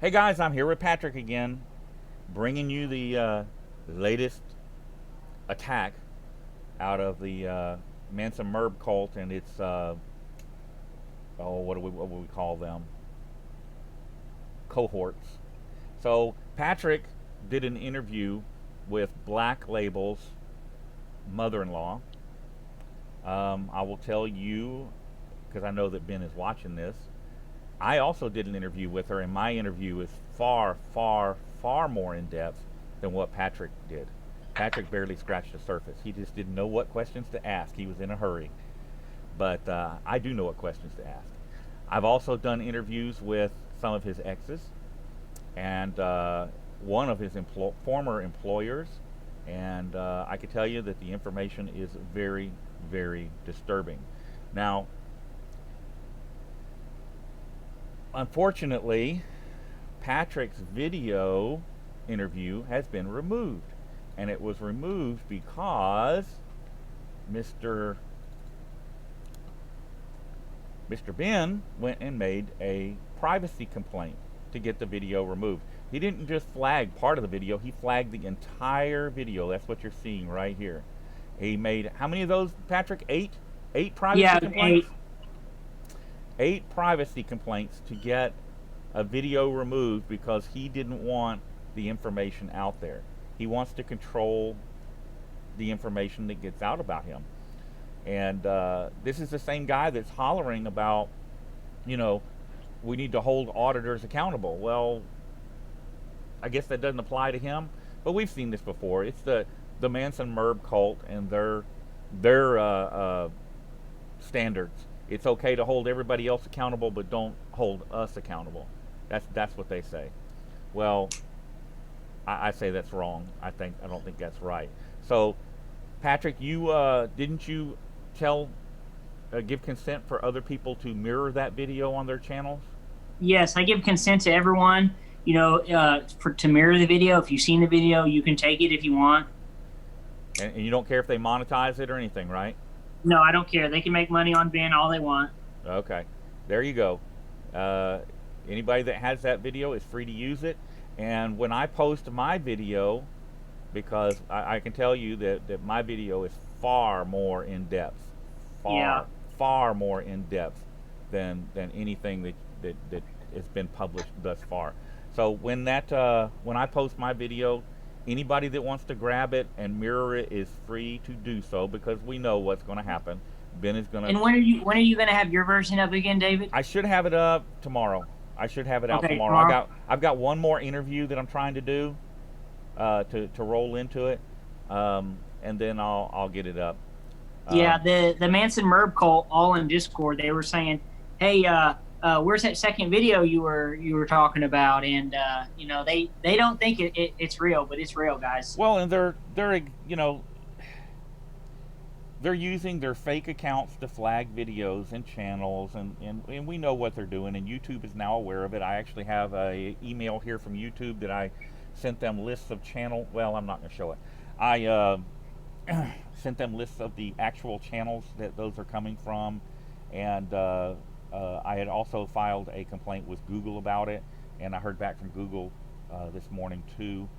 Hey guys, I'm here with Patrick again, bringing you the latest attack out of the Manson Merb cult and its what do we call them? Cohorts. So Patrick did an interview with Blacklabel's mother-in-law. I will tell you because I know that Ben is watching this. I also did an interview with her, and my interview is far, far, far more in depth than what Patrick did. Patrick barely scratched the surface. He just didn't know what questions to ask. He was in a hurry. But I do know what questions to ask. I've also done interviews with some of his exes and one of his former employers. And I can tell you that the information is very, very disturbing. Now, unfortunately, Patrick's video interview has been removed. And it was removed because Mr. Ben went and made a privacy complaint to get the video removed. He didn't just flag part of the video, he flagged the entire video. That's what you're seeing right here. He made, how many of those, Patrick? Eight privacy complaints? 8 privacy complaints to get a video removed because he didn't want the information out there. He wants to control the information that gets out about him. And this is the same guy that's hollering about, we need to hold auditors accountable. Well, I guess that doesn't apply to him, but we've seen this before. It's the Manson Merb cult and their standards. It's okay to hold everybody else accountable, but don't hold us accountable. That's what they say. Well, I say that's wrong. I don't think that's right. So, Patrick, you didn't you give consent for other people to mirror that video on their channels? Yes, I give consent to everyone, to mirror the video. If you've seen the video, you can take it if you want. And you don't care if they monetize it or anything, right? No, I don't care. They can make money on Ben all they want. Okay, there you go. Anybody that has that video is free to use it. And when I post my video, because I can tell you that my video is far more in depth, far more in depth than anything that has been published thus far. So when I post my video, anybody that wants to grab it and mirror it is free to do so, because we know what's going to happen. Ben is going to. And when are you going to have your version up again, David? I should have it up tomorrow. I should have it out tomorrow. I've got one more interview that I'm trying to do to roll into it, and then I'll get it up. Yeah, the Manson Merb cult, all in Discord, they were saying, "Hey, where's that second video you were talking about?" And they don't think it's real, but it's real, guys. Well, and they're using their fake accounts to flag videos and channels, and we know what they're doing, and YouTube is now aware of it. I actually have a email here from YouTube that I sent them lists of channel. Well, I'm not going to show it. I sent them lists of the actual channels that those are coming from, and I had also filed a complaint with Google about it, and I heard back from Google this morning too.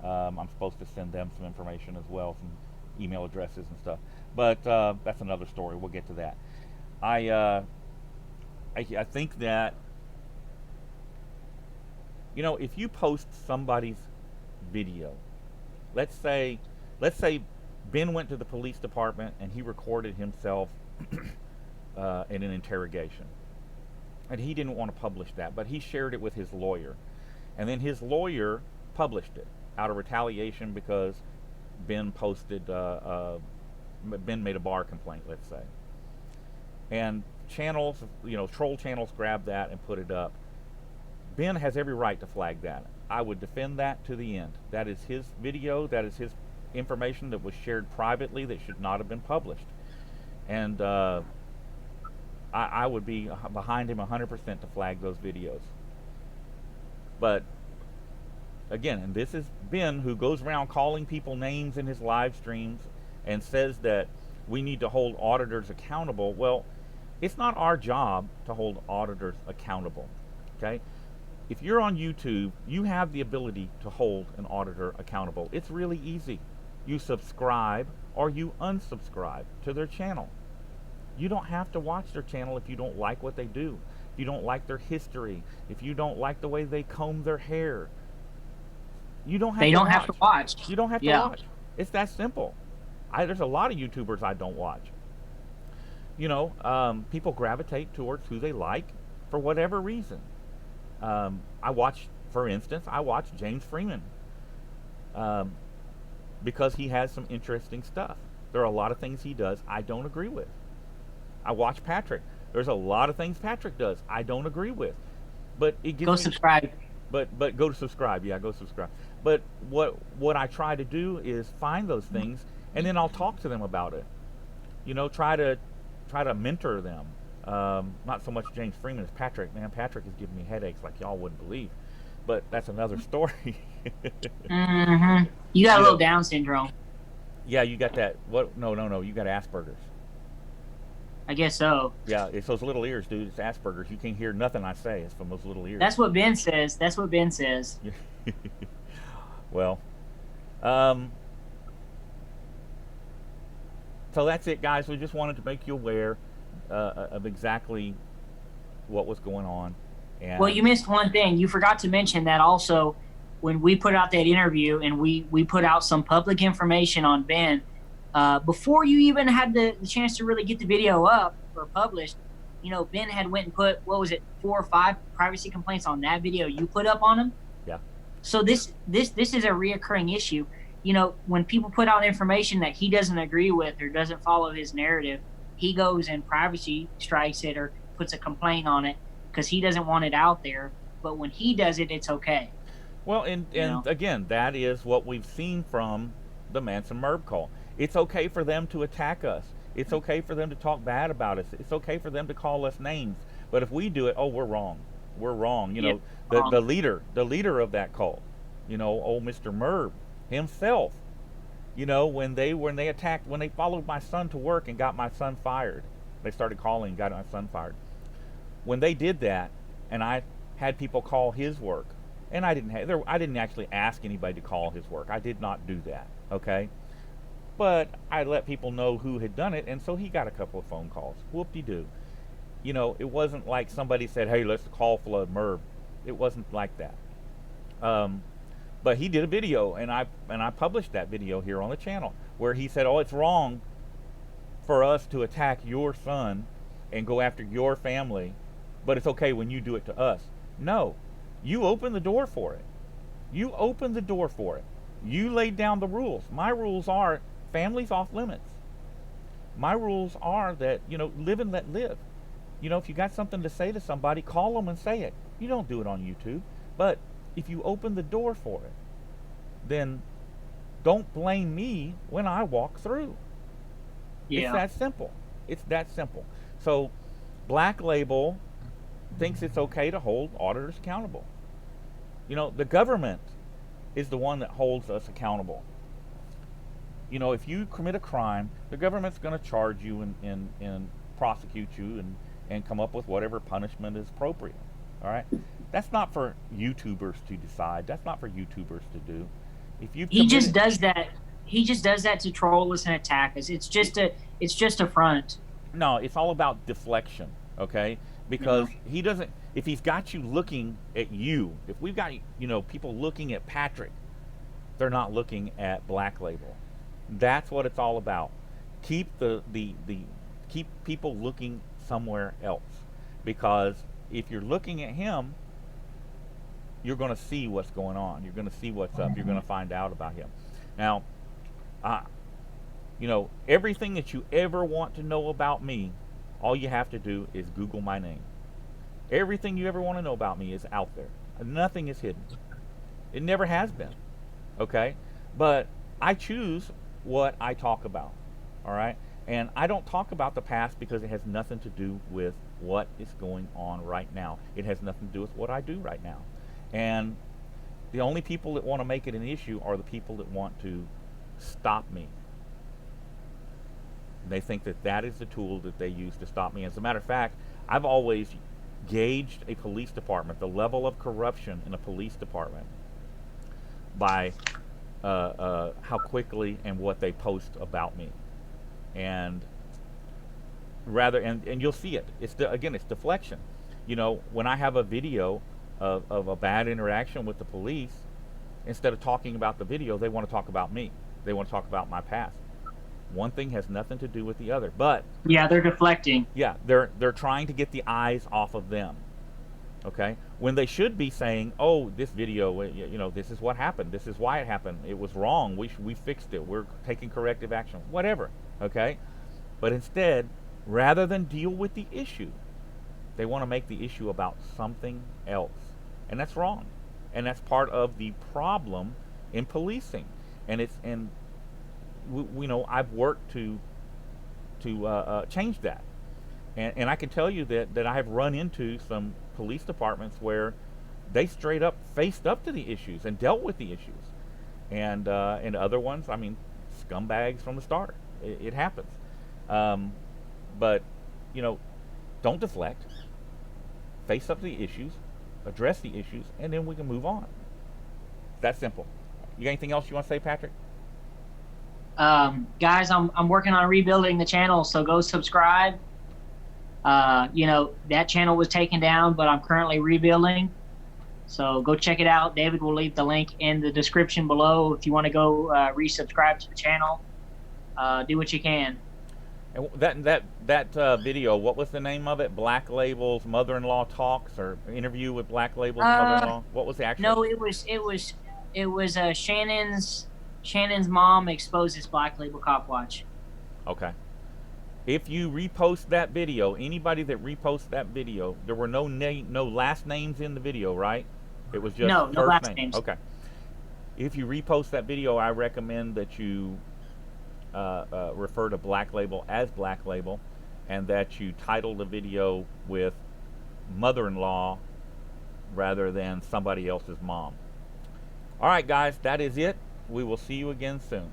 I'm supposed to send them some information as well, some email addresses and stuff. But that's another story. We'll get to that. I think that if you post somebody's video, let's say Ben went to the police department and he recorded himself in an interrogation, and he didn't want to publish that, but he shared it with his lawyer, and then his lawyer published it out of retaliation because Ben Ben made a bar complaint, let's say, and channels, troll channels grabbed that and put it up. Ben has every right to flag that. I would defend that to the end. That is his video. That is his information that was shared privately that should not have been published. And I would be behind him 100% to flag those videos. But again, and this is Ben, who goes around calling people names in his live streams and says that we need to hold auditors accountable. Well, it's not our job to hold auditors accountable, okay? if you're on YouTube, you have the ability to hold an auditor accountable. It's really easy. You subscribe or you unsubscribe to their channel. You don't have to watch their channel if you don't like what they do, if you don't like their history, if you don't like the way they comb their hair. You don't have They to don't watch. have to watch. You don't have to Yeah. watch. It's that simple. There's a lot of YouTubers I don't watch. People gravitate towards who they like for whatever reason. For instance, I watch James Freeman because he has some interesting stuff. There are a lot of things he does I don't agree with. I watch Patrick. There's a lot of things Patrick does I don't agree with, but it gives Go me. subscribe. But go to subscribe. Yeah, go subscribe. But what I try to do is find those things, and then I'll talk to them about it. Try to mentor them. Not so much James Freeman as Patrick. Man, Patrick is giving me headaches like y'all wouldn't believe. But that's another story. Mm-hmm. You got a little Down syndrome. Yeah, you got that. What? No. You got Asperger's. I guess so. Yeah, it's those little ears, dude. It's Asperger's. You can't hear nothing I say. It's from those little ears. That's what Ben says. That's what Ben says. Well, so that's it, guys. We just wanted to make you aware of exactly what was going on. And Well, you missed one thing. You forgot to mention that also when we put out that interview and we put out some public information on Ben, before you even had the chance to really get the video up or published, Ben had went and put, what was it, 4 or 5 privacy complaints on that video you put up on him. Yeah. So this is a reoccurring issue. When people put out information that he doesn't agree with or doesn't follow his narrative, he goes and privacy strikes it or puts a complaint on it because he doesn't want it out there. But when he does it, it's okay. Well, and again, that is what we've seen from the Manson Merb call. It's okay for them to attack us. It's okay for them to talk bad about us. It's okay for them to call us names. But if we do it, we're wrong. We're wrong. The leader of that cult, old Mr. Merb himself, when they followed my son to work and got my son fired, they started calling and got my son fired. When they did that, and I had people call his work, and I didn't actually ask anybody to call his work. I did not do that. Okay. But I let people know who had done it, and so he got a couple of phone calls. Whoop-de-doo. It wasn't like somebody said, hey, let's call Flood Merb. It wasn't like that. But he did a video, and I published that video here on the channel, where he said, it's wrong for us to attack your son and go after your family, but it's okay when you do it to us. No, you opened the door for it. You opened the door for it. You laid down the rules. My rules are families off limits. My rules are that, live and let live. If you got something to say to somebody, call them and say it. You don't do it on YouTube. But if you open the door for it, then don't blame me when I walk through. Yeah. It's that simple. It's that simple. So Blacklabel thinks it's okay to hold auditors accountable. The government is the one that holds us accountable. If you commit a crime, the government's going to charge you and prosecute you and come up with whatever punishment is appropriate. All right? That's not for YouTubers to decide. That's not for YouTubers to do. If you He just does that. He just does that to troll us and attack us. It's just a front. No, it's all about deflection, okay? Because he doesn't. If he's got you looking at you, if we've got people looking at Patrick, they're not looking at Blacklabel. That's what it's all about. Keep keep people looking somewhere else, because if you're looking at him, you're going to see what's going on. You're going to see what's up. You're going to find out about him. Now, everything that you ever want to know about me, all you have to do is Google my name. Everything you ever want to know about me is out there. Nothing is hidden. It never has been. Okay? But I choose what I talk about. All right? And I don't talk about the past because it has nothing to do with what is going on right now. It has nothing to do with what I do right now. And the only people that want to make it an issue are the people that want to stop me. They think that is the tool that they use to stop me. As a matter of fact, I've always gauged a police department, the level of corruption in a police department, by how quickly and what they post about me. And and you'll see it. Again, it's deflection. You know, when I have a video of a bad interaction with the police, instead of talking about the video, they want to talk about me. They want to talk about my past. One thing has nothing to do with the other. But yeah, they're deflecting. yeah, they're trying to get the eyes off of them. Okay, when they should be saying, "Oh, this video, you know, this is what happened. This is why it happened. It was wrong. We fixed it. We're taking corrective action. Whatever." Okay, but instead, rather than deal with the issue, they want to make the issue about something else, and that's wrong, and that's part of the problem in policing. And we know I've worked to change that, and I can tell you that I have run into some police departments where they straight up faced up to the issues and dealt with the issues, and other ones, I mean, scumbags from the start. It happens, but you know, don't deflect. Face up to the issues, address the issues, and then we can move on. It's that simple. You got anything else you want to say, Patrick? Guys, I'm working on rebuilding the channel, so go subscribe. You know, that channel was taken down, but I'm currently rebuilding. So go check it out. David will leave the link in the description below if you want to go resubscribe to the channel. Do what you can. And that video, what was the name of it? Blacklabel's mother-in-law talks, or interview with Blacklabel's mother-in-law. What was the actual? No, it was Shannon's mom exposes Black Label Cop Watch. Okay. If you repost that video, anybody that reposts that video, there were no last names in the video, right? It was just no first last name. names. Okay. If you repost that video, I recommend that you refer to Black Label as Black Label, and that you title the video with mother-in-law rather than somebody else's mom. All right, guys, that is it. We will see you again soon.